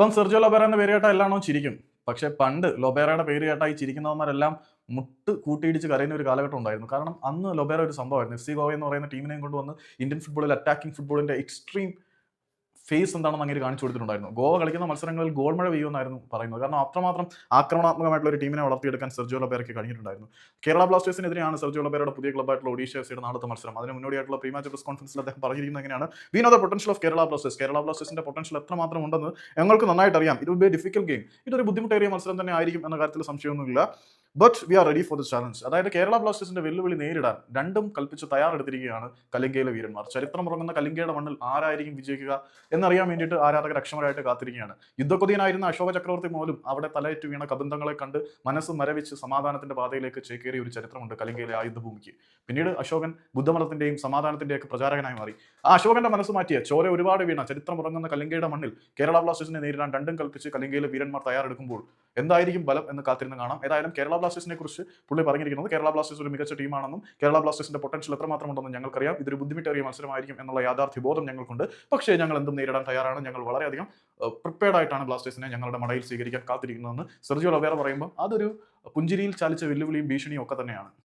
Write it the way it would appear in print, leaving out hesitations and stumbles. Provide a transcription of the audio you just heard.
ഇപ്പം Sergio Lobera എന്ന പേര് കേട്ടാൽ എല്ലാണോ ചിരിക്കും. പക്ഷെ പണ്ട് ലൊബേറയുടെ പേര് കേട്ടാൽ ഈ ചിരിക്കുന്നവന്മാരെല്ലാം മുട്ട് കൂട്ടിയിടിച്ച് കരയുന്ന ഒരു കാലഘട്ടം ഉണ്ടായിരുന്നു. കാരണം അന്ന് ലൊബേറ ഒരു സംഭവമായിരുന്നു. എഫ് സി ഗോവ എന്ന് പറയുന്ന ടീമിനെയും കൊണ്ടുവന്ന് ഇന്ത്യൻ ഫുട്ബോളിൽ അറ്റാക്കിംഗ് ഫുട്ബോളിന്റെ എക്സ്ട്രീം ഫേസ് എന്താണെന്ന് അങ്ങനെ കാണിച്ചു കൊടുത്തിട്ടുണ്ടായിരുന്നു. ഗോവ കളിക്കുന്ന മത്സരങ്ങളിൽ ഗോൾ മഴ പെയ്യുമെന്നായിരുന്നു പറയുന്നത്. കാരണം അത്രമാത്രം ആക്രമണാത്മകമായിട്ടുള്ള ഒരു ടീമിനെ വളർത്തിയെടുക്കാൻ സെർജിയോ ലൊബേറയ്ക്ക് കഴിഞ്ഞിട്ടുണ്ടായിരുന്നു. കേരള ബ്ലാസ്റ്റേഴ്സിനെതിരെയാണ് സെർജിയോ ലൊബേറയുടെ പുതിയ ക്ലബ്ബായിട്ടുള്ള ഒഡീഷ എഫ്സിയുടെ നാളത്തെ മത്സരം. അതിന് മുന്നോടിയായിട്ടുള്ള പ്രീ മാച്ച് പ്രസ് കോൺഫറൻസിൽ അദ്ദേഹം പറഞ്ഞിരിക്കുന്നത് എങ്ങനെയാണ്, we know the potential of Kerala Blasters. Kerala ബ്ലാസ്റ്റേഴ്സിന്റെ പൊട്ടൻഷ്യൽ എത്രമാത്രം ഉണ്ടെന്ന് ഞങ്ങൾക്ക് നന്നായിട്ട് അറിയാം. It will be A difficult game. ഇതൊരു ബുദ്ധിമുട്ടേറിയ മത്സരം തന്നെ ആയിരിക്കും എന്ന കാര്യത്തിൽ സംശയമൊന്നുമില്ല. But we are ready for the challenge. അതായത് കേരള ബ്ലാസ്റ്റേഴ്സിന്റെ വെല്ലുവിളി നേരിടാൻ രണ്ടും കൽപ്പിച്ച് തയ്യാറെടുത്തിരിക്കുകയാണ് കലിംഗയിലെ വീരന്മാർ. ചരിത്രമുറങ്ങുന്ന കലിംഗയുടെ മണ്ണിൽ ആരായിരിക്കും വിജയിക്കുക എന്നറിയാൻ വേണ്ടിയിട്ട് ആരാധകർ അക്ഷമരായിട്ട് കാത്തിരിക്കുകയാണ്. യുദ്ധക്കൊതിയനായിരുന്ന അശോക ചക്രവർത്തി പോലും അവിടെ തലയേറ്റ് വീണ കബന്ധങ്ങളെ കണ്ട് മനസ്സ് മരവിച്ച് സമാധാനത്തിന്റെ പാതയിലേക്ക് ചേക്കേറിയ ഒരു ചരിത്രമുണ്ട് കലിംഗയിലെ ആ യുദ്ധഭൂമിക്ക്. പിന്നീട് അശോകൻ ബുദ്ധമതത്തിന്റെയും സമാധാനത്തിന്റെയും ഒക്കെ പ്രചാരകനായി മാറി. ആ അശോകന്റെ മനസ്സ് മാറ്റിയ ചോര ഒരുപാട് വീണ ചരിത്രമുറങ്ങുന്ന കലിംഗയുടെ മണ്ണിൽ കേരള ബ്ലാസ്റ്റേഴ്സിനെ നേരിടാൻ രണ്ടും കൽപ്പിച്ച് കലിംഗയിലെ വീരന്മാർ തയ്യാറെടുക്കുമ്പോൾ എന്തായിരിക്കും ബലം എന്ന് കാത്തിരുന്ന് കാണാം. ഏതായാലും കേരള ബ്ലാസ്റ്റേഴ്സിനെ കുറിച്ച് പുള്ളി പറഞ്ഞിരിക്കുന്നത് കേരള ബ്ലാസ്റ്റേഴ്സ് ഒരു മികച്ച ടീമാണെന്നും കേരള ബ്ലാസ്റ്റേഴ്സിന്റെ പൊട്ടൻഷ്യൽ എത്രമാത്രം ഉണ്ടെന്നും ഞങ്ങൾക്കറിയാം. ഇതൊരു ബുദ്ധിമുട്ടേറിയ മത്സരമായിരിക്കും എന്നുള്ള യാഥാർത്ഥ്യ ബോധം ഞങ്ങൾക്കുണ്ട്. പക്ഷേ ഞങ്ങൾ എന്തും നേരിടാൻ തയ്യാറാണ്. ഞങ്ങൾ വളരെയധികം പ്രിപ്പയർഡ് ആയിട്ടാണ് ബ്ലാസ്റ്റേഴ്സിനെ ഞങ്ങളുടെ മടയിൽ സ്വീകരിക്കാൻ കാത്തിരിക്കുന്നതെന്ന് സെർജിയോ ലൊബേറ പറയുമ്പോൾ അതൊരു പുഞ്ചിരിയിൽ ചാലിച്ച വെല്ലുവിളിയും ഭീഷണിയും ഒക്കെ തന്നെയാണ്.